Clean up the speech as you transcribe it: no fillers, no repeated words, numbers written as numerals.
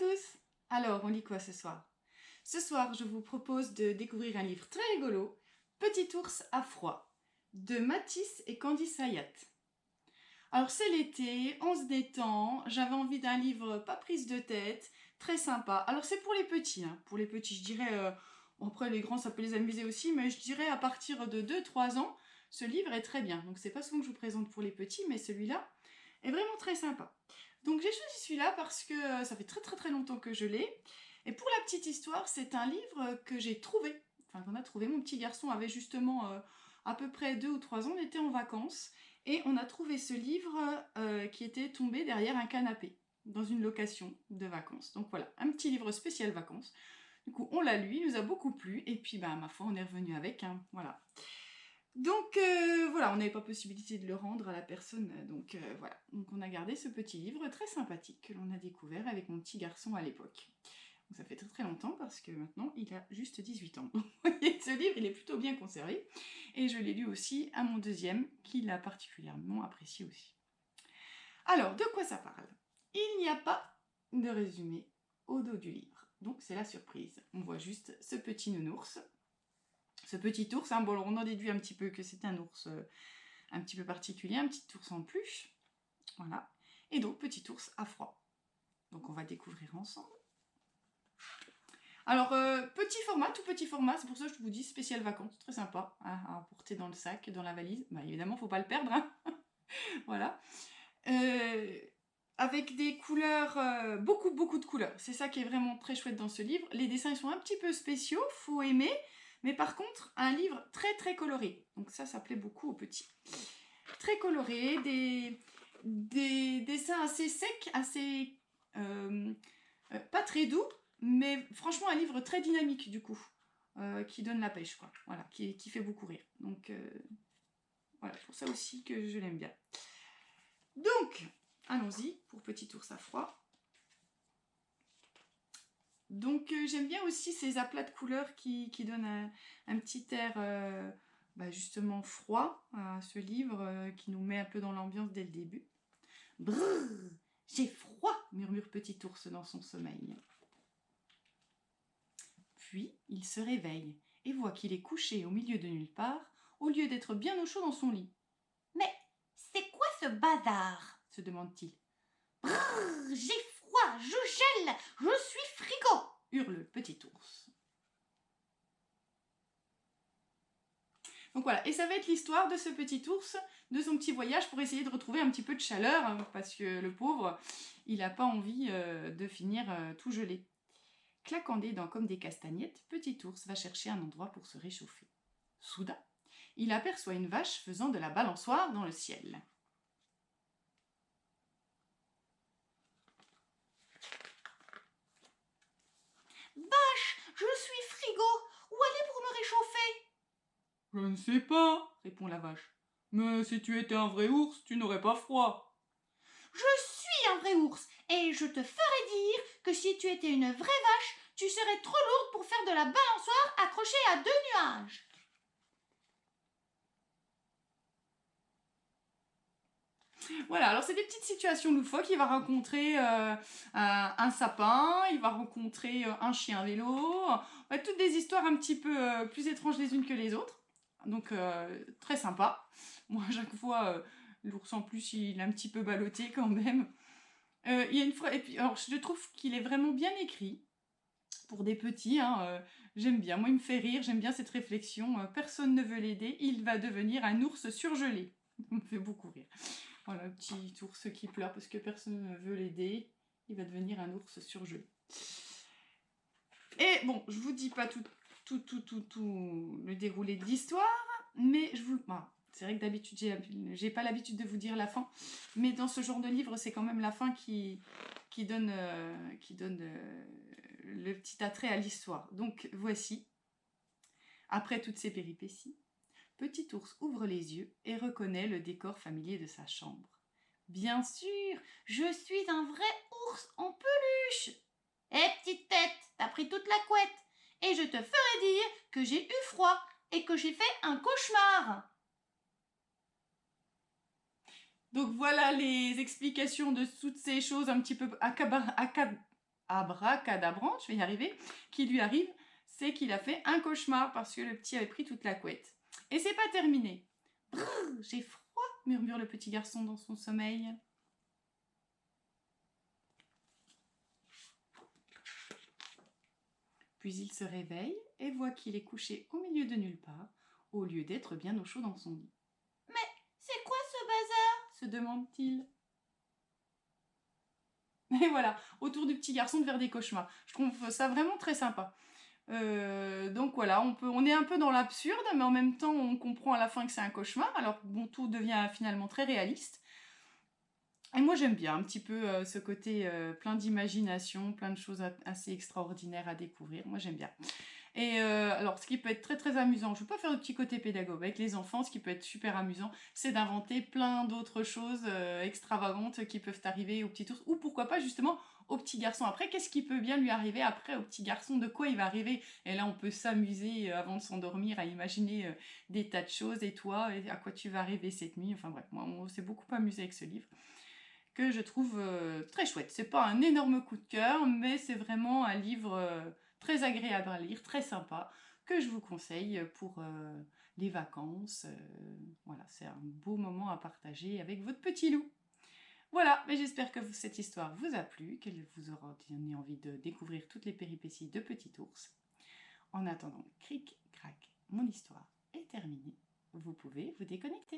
tous! Alors, on lit quoi ce soir? Ce soir, je vous propose de découvrir un livre très rigolo, Petit ours à froid, de Mathis et Candice Hayat. Alors c'est l'été, on se détend, j'avais envie d'un livre pas prise de tête, très sympa. Alors c'est pour les petits, pour les petits je dirais, bon, après les grands ça peut les amuser aussi, mais je dirais à partir de 2-3 ans, ce livre est très bien. Donc c'est pas souvent que je vous présente pour les petits, mais celui-là est vraiment très sympa. Donc j'ai choisi celui-là parce que ça fait très longtemps que je l'ai. Et pour la petite histoire, c'est un livre que j'ai trouvé, enfin qu'on a trouvé. Mon petit garçon avait justement à peu près 2 ou 3 ans, on était en vacances. Et on a trouvé ce livre qui était tombé derrière un canapé, dans une location de vacances. Donc voilà, un petit livre spécial vacances. Du coup, on l'a lu, il nous a beaucoup plu. Et puis, bah, ma foi, on est revenu avec, voilà. Donc voilà, on n'avait pas possibilité de le rendre à la personne, donc voilà. Donc on a gardé ce petit livre très sympathique que l'on a découvert avec mon petit garçon à l'époque. Donc ça fait très longtemps parce que maintenant il a juste 18 ans. Vous voyez, ce livre il est plutôt bien conservé. Et je l'ai lu aussi à mon deuxième, qui l'a particulièrement apprécié aussi. Alors, de quoi ça parle? Il n'y a pas de résumé au dos du livre. Donc c'est la surprise. On voit juste ce petit nounours. Ce petit ours, bon, alors on en déduit un petit peu que c'est un ours un petit peu particulier, un petit ours en peluche. Voilà. Et donc, petit ours à froid. Donc on va découvrir ensemble. Alors, petit format, tout petit format, c'est pour ça que je vous dis spécial vacances, très sympa à emporter dans le sac, dans la valise. Bah, évidemment, il ne faut pas le perdre, voilà. Avec des couleurs, beaucoup de couleurs. C'est ça qui est vraiment très chouette dans ce livre. Les dessins ils sont un petit peu spéciaux, faut aimer. Mais par contre, un livre très coloré. Donc ça plaît beaucoup aux petits. Très coloré, des dessins assez secs, assez... pas très doux, mais franchement un livre très dynamique du coup. Qui donne la pêche, quoi. Voilà, qui fait beaucoup rire. Donc voilà, c'est pour ça aussi que je l'aime bien. Donc, allons-y pour Petit ours à froid. Donc j'aime bien aussi ces aplats de couleurs qui donnent un petit air justement froid à ce livre qui nous met un peu dans l'ambiance dès le début. Brrr, j'ai froid, murmure Petit ours dans son sommeil. Puis il se réveille et voit qu'il est couché au milieu de nulle part, au lieu d'être bien au chaud dans son lit. « Mais c'est quoi ce bazar ?» se demande-t-il. « Brrr, j'ai froid, je gèle, je suis frigo !» hurle Petit ours. Donc voilà, et ça va être l'histoire de ce petit ours, de son petit voyage pour essayer de retrouver un petit peu de chaleur, parce que le pauvre, il n'a pas envie de finir tout gelé. Claquant des dents comme des castagnettes, Petit ours va chercher un endroit pour se réchauffer. Soudain, il aperçoit une vache faisant de la balançoire dans le ciel. Vache, je suis frigo, où aller pour me réchauffer? Je ne sais pas, répond la vache. Mais si tu étais un vrai ours, tu n'aurais pas froid. Je suis un vrai ours, et je te ferai dire que si tu étais une vraie vache, tu serais trop lourde pour faire de la balançoire accrochée à 2 nuages. Voilà, alors c'est des petites situations loufoques. Il va rencontrer un sapin, il va rencontrer un chien à vélo, toutes des histoires un petit peu plus étranges les unes que les autres. Donc très sympa. Moi, à chaque fois, l'ours en plus, il est un petit peu ballotté quand même. Il y a une fois, et puis alors je trouve qu'il est vraiment bien écrit. Pour des petits, j'aime bien. Moi, il me fait rire, j'aime bien cette réflexion. Personne ne veut l'aider, il va devenir un ours surgelé. Ça me fait beaucoup rire. Voilà, un petit ours qui pleure parce que personne ne veut l'aider. Il va devenir un ours surgelé. Et bon, je vous dis pas tout le déroulé de l'histoire, mais je vous... Voilà. C'est vrai que d'habitude, j'ai pas l'habitude de vous dire la fin, mais dans ce genre de livre, c'est quand même la fin qui donne le petit attrait à l'histoire. Donc voici, après toutes ces péripéties, Petit ours ouvre les yeux et reconnaît le décor familier de sa chambre. Bien sûr, je suis un vrai ours en peluche. Hé, petite tête, t'as pris toute la couette, et je te ferai dire que j'ai eu froid et que j'ai fait un cauchemar. Donc voilà les explications de toutes ces choses un petit peu abracadabrante, je vais y arriver, qui lui arrive, c'est qu'il a fait un cauchemar parce que le petit avait pris toute la couette. Et c'est pas terminé. Brrr, j'ai froid, murmure le petit garçon dans son sommeil. Puis il se réveille et voit qu'il est couché au milieu de nulle part, au lieu d'être bien au chaud dans son lit. « Mais c'est quoi ce bazar ?» se demande-t-il. Et voilà, autour du petit garçon de faire des cauchemars. Je trouve ça vraiment très sympa. Donc voilà, on est un peu dans l'absurde, mais en même temps, on comprend à la fin que c'est un cauchemar. Alors bon, tout devient finalement très réaliste. Et moi, j'aime bien un petit peu ce côté plein d'imagination, plein de choses assez extraordinaires à découvrir. Moi, j'aime bien. Et alors, ce qui peut être très très amusant, je ne veux pas faire de petit côté pédagogue avec les enfants, ce qui peut être super amusant, c'est d'inventer plein d'autres choses extravagantes qui peuvent arriver au petit ours, ou pourquoi pas justement au petit garçon. Après, qu'est-ce qui peut bien lui arriver après au petit garçon? De quoi il va arriver? Et là, on peut s'amuser avant de s'endormir à imaginer des tas de choses, et toi, et à quoi tu vas arriver cette nuit. Enfin bref, moi, on s'est beaucoup amusé avec ce livre que je trouve très chouette. C'est pas un énorme coup de cœur, mais c'est vraiment un livre très agréable à lire, très sympa, que je vous conseille pour les vacances. Voilà, c'est un beau moment à partager avec votre petit loup. Voilà, mais j'espère que cette histoire vous a plu, qu'elle vous aura donné envie de découvrir toutes les péripéties de Petit Ours. En attendant, cric, crac, mon histoire est terminée. Vous pouvez vous déconnecter.